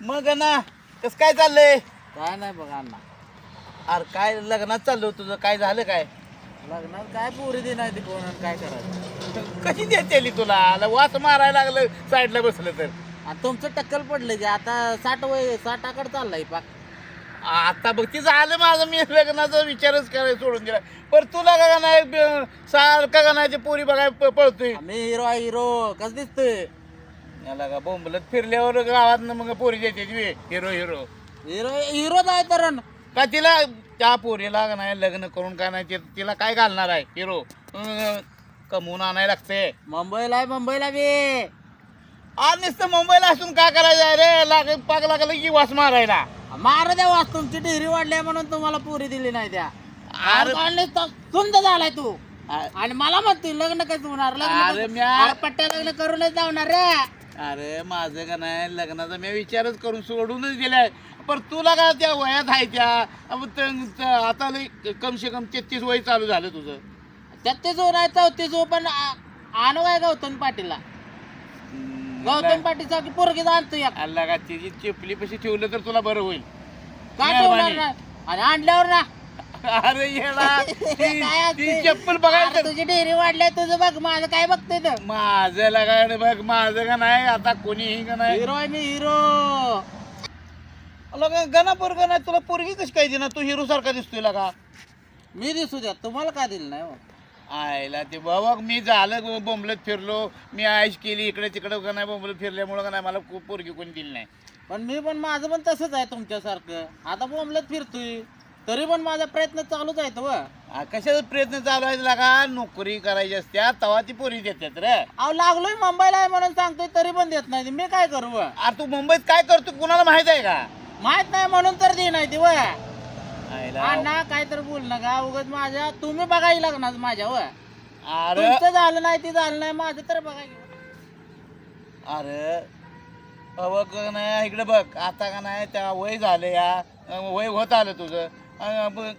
मग ना कसं काय चाललंय? काय नाही बघा अण्णा. अरे काय लग्नात चाललो तुझं, काय झालं काय? लग्नात काय पोरी दे नाही ते कोण आणि काय करायचं. कशी देतेली तुला? आला वास मारायला लागलं साईडला बसलं तर. आणि तुमचं टक्कल पडलं की आता 60 आकडे चाललाय पाक. आता बघ ती झालं माझं, मी लग्नाचा विचारच करायला सोडून दिला. पण तुला का नाही सारखा का नाही ते पोरी बघाय पळतोय. मी हिरो आहे हिरो. कसं दिसतोय? याला का बोंबलत फिरल्यावर गावात मग पोरी देते हिरो हिरो. हिरो हिरोच आहे तर. का तिला त्या पोरीला का नाही लग्न करून काय नाही तिला काय घालणार आहे हिरो? कमवून आणायला लागते. मुंबईला बी आज नुसतं मुंबईला असून काय करायचं रे? पाक लागलं की वास मारायला. मार द्या वास. तुमची डेअरी वाढल्या म्हणून तुम्हाला पोरी दिली नाही त्या. अरे सुंदर झालाय तू. आणि मला म्हणते लग्न कसं होणार? अरे लग्न पट्ट्या लग्न करूनच जाणार रे. अरे माझं का नाही लग्नाचा मी विचारच करून सोडूनच दिलाय. पण तुला का त्या वयात आहे त्या आता लई कमसे कम 33 वय चालू झालं तुझं. 33 नाही 34 पण आणू आहे गौतम पाटीलला. गौतम पाटीलचा पोरगी आणतो या. अल्ला का तिची चेपली पशी ठेवलं तर तुला बरं होईल. काय ठेवणार नाही. आणि आणल्यावर ना अरे येडा, काय ती असते? चप्पल बघायला तर- तुझी डेअरी वाढल्या तुझं बघ. माझं काय बघतोय तर. माझं लगाड बघ, माझं का नाही आता कोणीही का नाही. हिरो आहे मी हिरो. गणा पोरगा नाही तुला पोरगी कशी काय दिना? तू हिरो सारखा दिसतोय लगा. मी दिसू द्या तुम्हाला काय दिलं नाही हो? आयला ते बाबा मी झालं बोंबलत फिरलो, मी आयश केली इकडे तिकडे का नाही बोंबलत फिरल्यामुळं का नाही मला पोरगी कोणी दिली नाही. पण मी पण माझं पण तसंच आहे तुमच्यासारखं. आता बोंबलत फिरतोय तरी पण माझा प्रयत्न चालूच आहे तो. कशाचा प्रयत्न चालू आहे लगा? नोकरी करायची असत्या तेव्हा ती पोरी देतात रे. अहो लागलोय मुंबईला आहे म्हणून सांगतोय तरी पण देत नाही. मी काय करू? अरे तू मुंबईत काय करतो कुणाला माहित आहे का? माहित नाही म्हणून तर दे नाही ती व. आयला अण्णा काय तर बोल नका उगाच. माझ्या तुम्ही बघायला लागणार माझ्या व. अरे तुमचं झालं नाही ते झालं नाही माझं तर बघायला. अरे बघ नाही इकडे बघ, आता का नाही त्या वय झालं या वय होत आलं तुझं.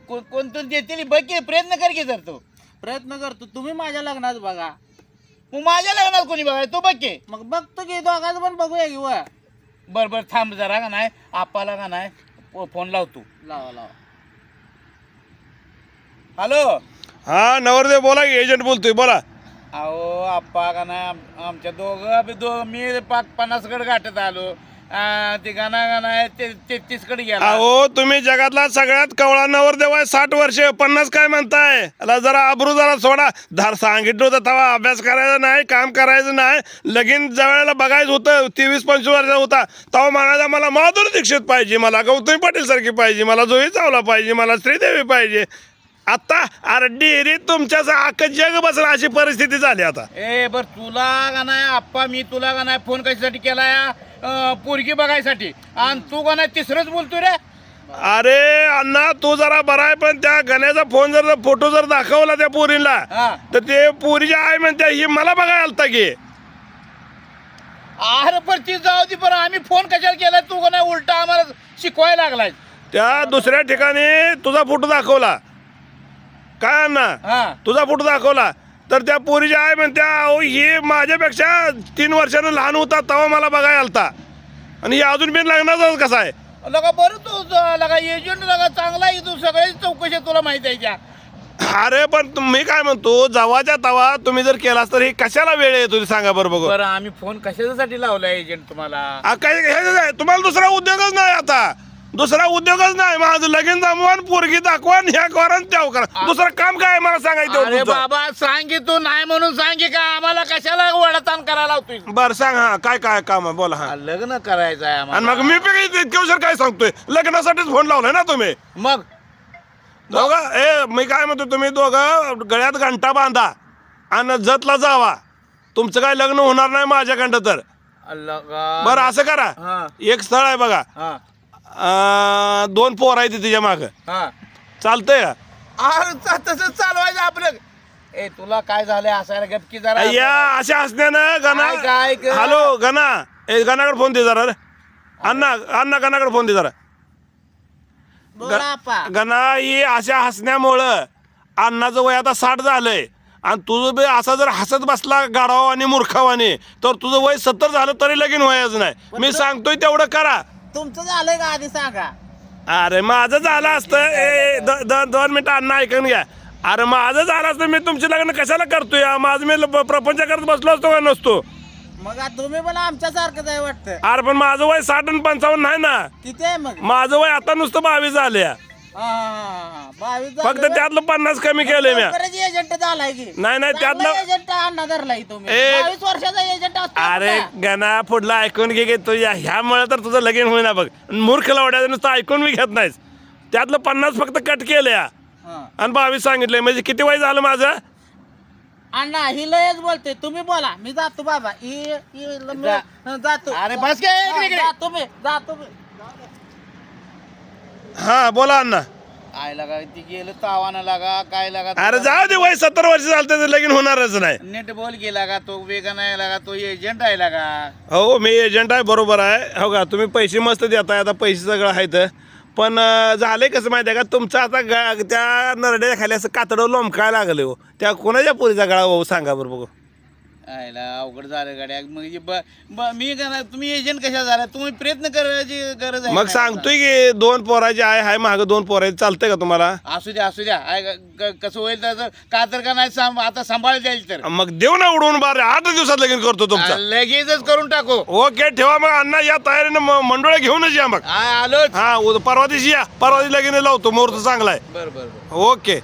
कोणतं देते बघ की, प्रयत्न कर की जर तू. प्रयत्न करतो. तुम्ही माझ्या लग्नात बघा. मग माझ्या लग्नात कोणी बघाय तू बघ की. मग बघतो की दोघांचं पण बघूया की व. बर बर थांब जरा का नाही आपाला का नाही फोन लावतो. लावा लावा. हॅलो. हा नवरदेव बोला की, एजंट बोलतोय बोला. अहो आप्पा का नाही आमच्या दोघं मी 50 गड गाठत आलो. ते गाणं आहे ते 33 कडे गेला. अहो तुम्ही जगातला सगळ्यात कवळा नवरदेव आहे. 60 वर्ष 50 काय म्हणताय? याला जरा आबरू जरा सोडा. धार सांगितलं होतं तेव्हा अभ्यास करायचा नाही, काम करायचं नाही. लगीन ज्या वेळेला बघायचं होतं 23-25 वर्षाचा होता तेव्हा म्हणायचा मला माधुरी दीक्षित पाहिजे, मला गौतमी पाटील सारखी पाहिजे, मला जुही चावला पाहिजे, मला श्रीदेवी पाहिजे. आता अरे डेअरी तुमच्याच अख्खं जग बसलं अशी परिस्थिती झाली आता. ए बर तुला का नाही आप्पा मी तुला का नाही फोन कशासाठी केलाय? पोरगी बघायसाठी. आणि तू का नाही तिसरंच बोलतोय रे. अरे अण्णा तू जरा बरा आहे, पण त्या गण्याचा फोन जर फोटो जर दाखवला त्या पोरीला हा. तर ते पोरीची आई म्हणते ही मला बघायला आलता की. अरे पण ती जाऊ दे, पण आम्ही फोन कशाला केलाय? तू का नाही उलटा आम्हाला शिकवायला लागलाय. त्या दुसऱ्या ठिकाणी तुझा फोटो दाखवला काय अण्णा, हा तुझा फोटो दाखवला तर त्या पोरीची आई म्हणते अहो ही माझ्यापेक्षा 3 वर्षानं लहान होता तेव्हा मला बघायला आलता आणि ही अजून बिन लग्नाचाच कसा आहे. लगा बरं तू लगा एजंट लगा चांगला आहे तू. सगळ्याची चौकशी तुला माहिती आहे त्या. अरे पण मी काय म्हणतो जवाच्या तवा तुम्ही जर केलास तर ही कशाला वेळ येतो ते सांगा बरं बघू. बरं आम्ही फोन कशासाठी लावलाय एजंट तुम्हाला? काय हे तुम्हाला दुसरा उद्योगच नाही आता. दुसरा उद्योगच नाही. माझं लगीन जमवा, पोरगी दाखवा, ह्या करा त्या करा. दुसरं काम काय मला अरे सांगायचं. बाबा सांगी तू नाही म्हणून सांगी का आम्हाला कशाला वडाताण करायला लावतोय? बरं सांग हा काय काय काम आहे बोला. हा लग्न करायचं आहे आणि आम्हाला. मग मी पण इतक्या काय सांगतोय लग्नासाठीच फोन लावलाय ना तुम्ही मग दोघं. मी काय म्हणतो तुम्ही दोघं गळ्यात घंटा बांधा आणि जतला जावा. तुमचं काय लग्न होणार नाही माझ्याकडं तर. बरं असं करा, हा एक स्थळ आहे बघा, हा 2 पोर आहे तिच्या माग हा. चालतंय का? अरे तसं चालवायचं आपलं. ए तुला काय झालंय असायला गपकी जरा. या अशा हसण्यानं गणा. काय ग? हॅलो गणा, गणाकडे फोन दे जरा रे. अण्णा गणाकडे फोन दे जरा. बोला आप्पा. गणा ही अशा हसण्यामुळं अण्णाचं वय आता 60 झालंय आणि तुझं बी असा जर हसत बसला गाढवाने मूर्खावाने तर तुझं वय 70 झालं तरी लगीन व्हायचं नाही. मी सांगतोय तेवढं करा. तुमचं झालंय का आधी सांगा. अरे माझं झालं असतं दोन मिनिटं अण्णा ऐकून घ्या. अरे माझं झालं असतं मी तुमचे लग्न कशाला करतोय माझं मी प्रपंच करत बसलो असतो का नसतो. मग तुम्ही पण आमच्यासारखंच आहे वाटतं. अरे पण माझं वय 60 आणि 55 नाही ना. किती आहे मग? माझं वय आता नुसतं 22 झाले. 22 फक्त त्यातलं 50 कमी केलंय मी. एजंट झालाय की. नाही नाही त्यातलं एजंट अण्णा धरलाय तुम्ही. ए, 22 वर्षाचा एजंट असतो. अरे गणा पुढलं ऐकून घे तुझ्या ह्यामुळे तर तुझं लगीन होईना बघ. मूर्ख लवड्या नुसतं ऐकून मी घेत नाहीस. त्यातलं 50 फक्त कट केलं आणि 22 सांगितलंय. म्हणजे किती वय झालं माझं? अण्णा ही लयच बोलते. तुम्ही बोला मी जातो बाबा. जातो. अरे बस काय इकडे इकडे. जातो मी. हा बोला अण्णा. आय लागा ती गेलं तावाना लागा काय लागा. अरे जाऊ दे वय 70 वर्ष झालं त्याचं लगीन होणारच नाही. नेट बोल गेला का तो वेगा नाही लागा तो एजंट आहे लागा. हो मी एजंट आहे बरोबर आहे. हो का तुम्ही पैसे मस्त देताय आता पैसे सगळं आहेत. पण झालंय कसं माहिती आहे का तुमचं आता त्या नरड्याच्या खाली असं कातडं लोंबकाय लागलं हो. त्या कोणाच्या पोरीचा गळा भाऊ सांगा बरं बघू. आयला अवघड झालं गाड्या. मग मी का तुम्ही एजंट कशा झाला तुम्ही प्रयत्न करायची गरज आहे. मग सांगतोय की 2 पोराची आहे मागं 2 पोराची चालतंय का तुम्हाला? असू द्या कसं होईल तसं का तर का नाही आता सांभाळ जाईल तर मग देऊ ना उडवून बारे 8 दिवसात लगीन करतो तुमचं. लगेचच करून टाकू. ओके ठेवा मग अण्णा या तयारीनं मंडोळ्या घेऊनच या मग. आलोच. हा परवा दिवशी या. परवा दिवशी लगीन लावतो मुहूर्त चांगला आहे. बरं ओके.